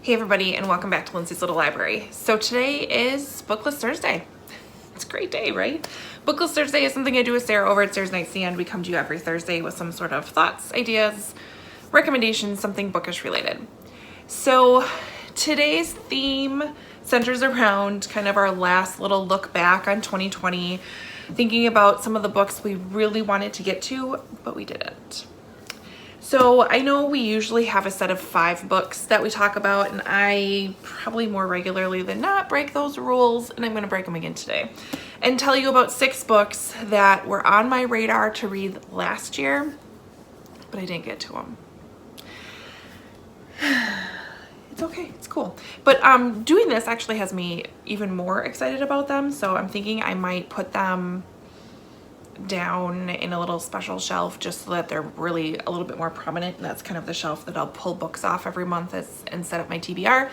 Hey everybody, and welcome back to Lindsey's Little Library. So today is BookList Thursday. It's a great day, right? BookList Thursday is something I do with Sarah over at Sarah's Nightstand. We come to you every Thursday with some sort of thoughts, ideas, recommendations, something bookish related. So today's theme centers around kind of our last little look back on 2020, thinking about some of the books we really wanted to get to, but we didn't. So I know we usually have a set of 5 books that we talk about, and I probably more regularly than not break those rules, and I'm going to break them again today and tell you about 6 books that were on my radar to read last year, but I didn't get to them. It's okay, it's cool. But doing this actually has me even more excited about them, so I'm thinking I might put them down in a little special shelf just so that they're really a little bit more prominent, and that's kind of the shelf that I'll pull books off every month and set up my TBR. So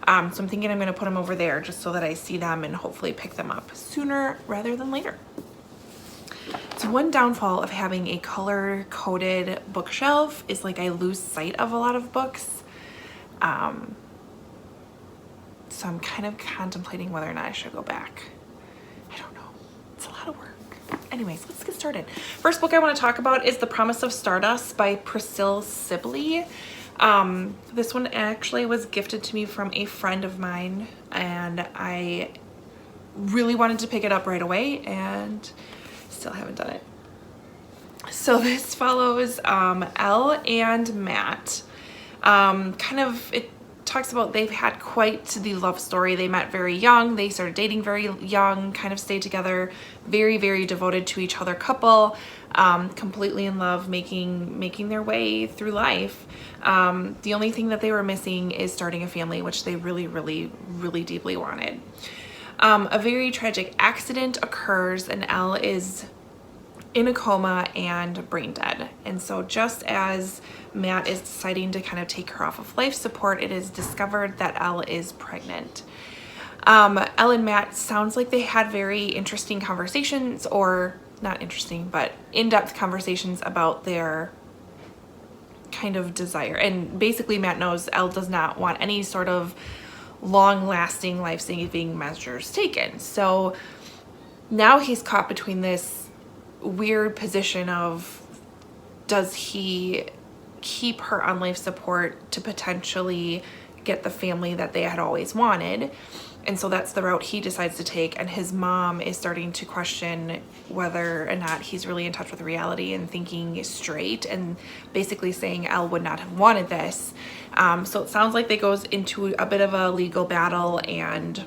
I'm thinking I'm going to put them over there just so that I see them and hopefully pick them up sooner rather than later. So one downfall of having a color-coded bookshelf is like I lose sight of a lot of books. So I'm kind of contemplating whether or not I should go back. I don't know. It's a lot of work. Anyways, let's get started. First book I want to talk about is The Promise of Stardust by Priscilla Sibley. This one actually was gifted to me from a friend of mine, and I really wanted to pick it up right away and still haven't done it. So this follows Elle and Matt. It talks about they've had quite the love story. They met very young, they started dating very young, kind of stayed together, very, very devoted to each other couple, completely in love, making their way through life. The only thing that they were missing is starting a family, which they really, really, really deeply wanted. A very tragic accident occurs and Elle is in a coma and brain dead. And so just as Matt is deciding to kind of take her off of life support, it is discovered that Elle is pregnant. Elle and Matt sounds like they had very interesting conversations, or not interesting, but in-depth conversations about their kind of desire. And basically Matt knows Elle does not want any sort of long-lasting life-saving measures taken. So now he's caught between this weird position of, does he keep her on life support to potentially get the family that they had always wanted? And so that's the route he decides to take, and his mom is starting to question whether or not he's really in touch with reality and thinking straight, and basically saying Elle would not have wanted this. So it sounds like they goes into a bit of a legal battle, and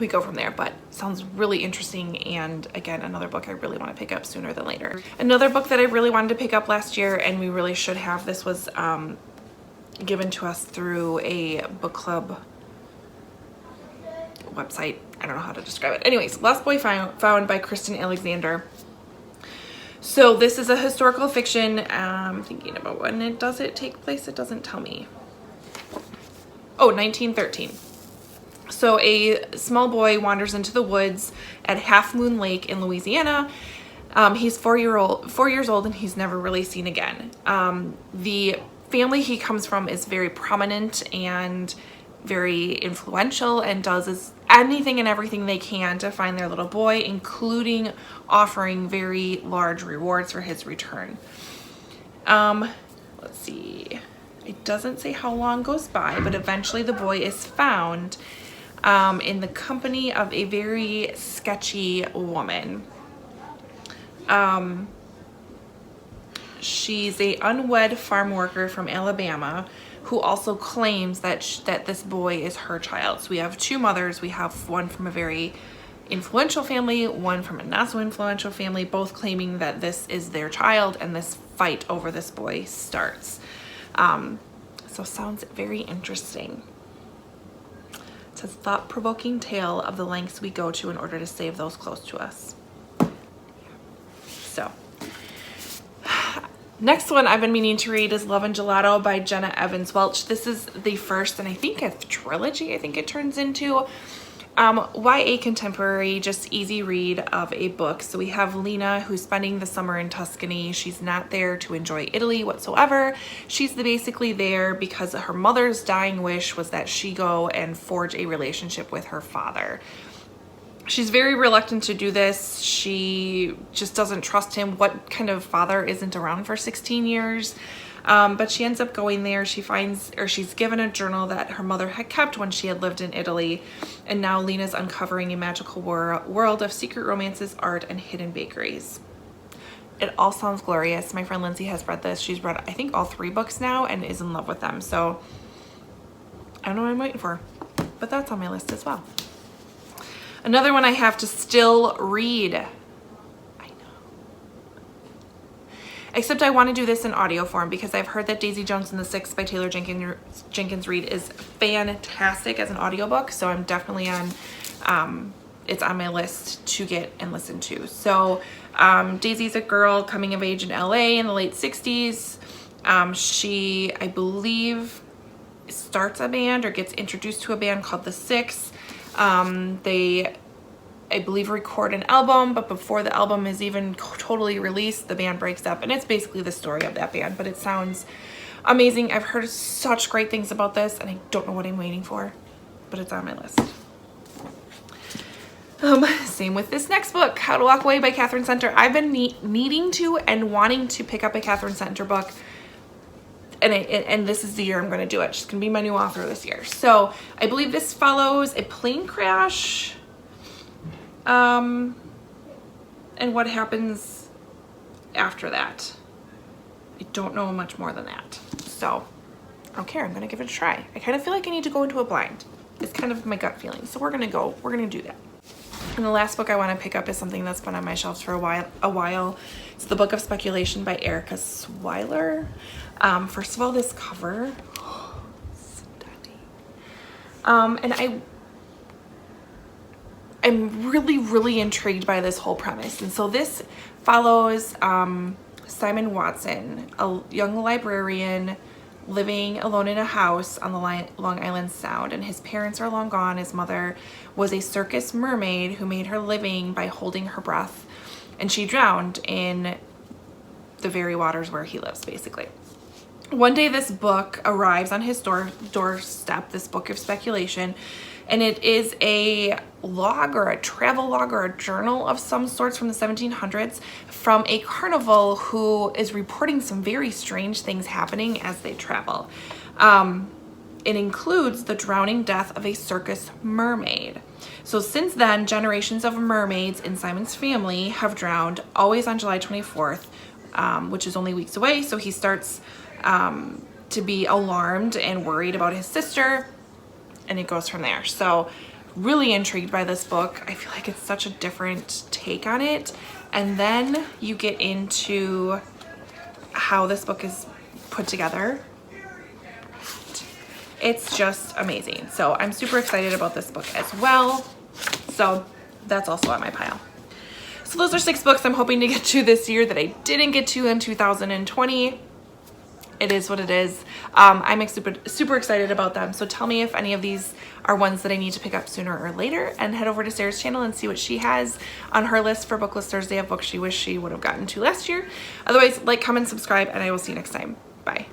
we go from there, but sounds really interesting, and again, another book I really want to pick up sooner than later. Another book that I really wanted to pick up last year, and we really should have, this was given to us through a book club website. I don't know how to describe it. Anyways, Lost Boy Found by Kristen Alexander. So this is a historical fiction. I'm thinking about when does it take place? It doesn't tell me. Oh, 1913. So a small boy wanders into the woods at Half Moon Lake in Louisiana. He's 4 years old, and he's never really seen again. The family he comes from is very prominent and very influential, and does anything and everything they can to find their little boy, including offering very large rewards for his return. Let's see. It doesn't say how long goes by, but eventually the boy is found in the company of a very sketchy woman. She's an unwed farm worker from Alabama who also claims that this boy is her child. So we have 2 mothers. We have one from a very influential family, one from a not so influential family, both claiming that this is their child, and this fight over this boy starts. So sounds very interesting. It says, thought-provoking tale of the lengths we go to in order to save those close to us. So, next one I've been meaning to read is Love and Gelato by Jenna Evans Welch. This is the first, and I think a trilogy, I think it turns into. YA contemporary, just easy read of a book. So we have Lena, who's spending the summer in Tuscany. She's not there to enjoy Italy whatsoever. She's basically there because her mother's dying wish was that she go and forge a relationship with her father. She's very reluctant to do this. She just doesn't trust him. What kind of father isn't around for 16 years? But she ends up going there. She finds, or she's given a journal that her mother had kept when she had lived in Italy. And now Lena's uncovering a magical world of secret romances, art, and hidden bakeries. It all sounds glorious. My friend Lindsey has read this. She's read, I think, all 3 books now and is in love with them. So I don't know what I'm waiting for, but that's on my list as well. Another one I have to still read. Except I want to do this in audio form because I've heard that Daisy Jones and the Six by Taylor Jenkins Reid is fantastic as an audiobook. So I'm definitely on, it's on my list to get and listen to. So Daisy's a girl coming of age in LA in the late 60s. She, I believe, starts a band or gets introduced to a band called The Six. They, I believe, record an album, but before the album is even totally released, the band breaks up, and it's basically the story of that band, but it sounds amazing. I've heard such great things about this, and I don't know what I'm waiting for, but it's on my list. Same with this next book, How to Walk Away by Catherine Center. I've been needing to and wanting to pick up a Catherine Center book, and this is the year I'm going to do it. She's going to be my new author this year. So I believe this follows a plane crash, and what happens after that. I don't know much more than that. So I don't care. I'm going to give it a try. I kind of feel like I need to go into a blind. It's kind of my gut feeling. So we're going to do that. And the last book I want to pick up is something that's been on my shelves for a while. It's the Book of Speculation by Erica Swiler. First of all, this cover, stunning. And I'm really intrigued by this whole premise. And so this follows Simon Watson, a young librarian living alone in a house on the Long Island Sound, and his parents are long gone. His mother was a circus mermaid who made her living by holding her breath, and she drowned in the very waters where he lives, basically. One day this book arrives on his doorstep, this Book of Speculation, and it is a log or a travel log or a journal of some sorts from the 1700s from a carnival who is reporting some very strange things happening as they travel. It includes the drowning death of a circus mermaid. So since then, generations of mermaids in Simon's family have drowned, always on July 24th, which is only weeks away. So he starts to be alarmed and worried about his sister, and it goes from there. So really intrigued by this book. I feel like it's such a different take on it. And then you get into how this book is put together. It's just amazing. So I'm super excited about this book as well. So that's also on my pile. So those are 6 books I'm hoping to get to this year that I didn't get to in 2020. It is what it is. I'm super excited about them. So tell me if any of these are ones that I need to pick up sooner or later, and head over to Sarah's channel and see what she has on her list for BookList Thursday of books she wished she would have gotten to last year. Otherwise, like, comment, subscribe, and I will see you next time. Bye.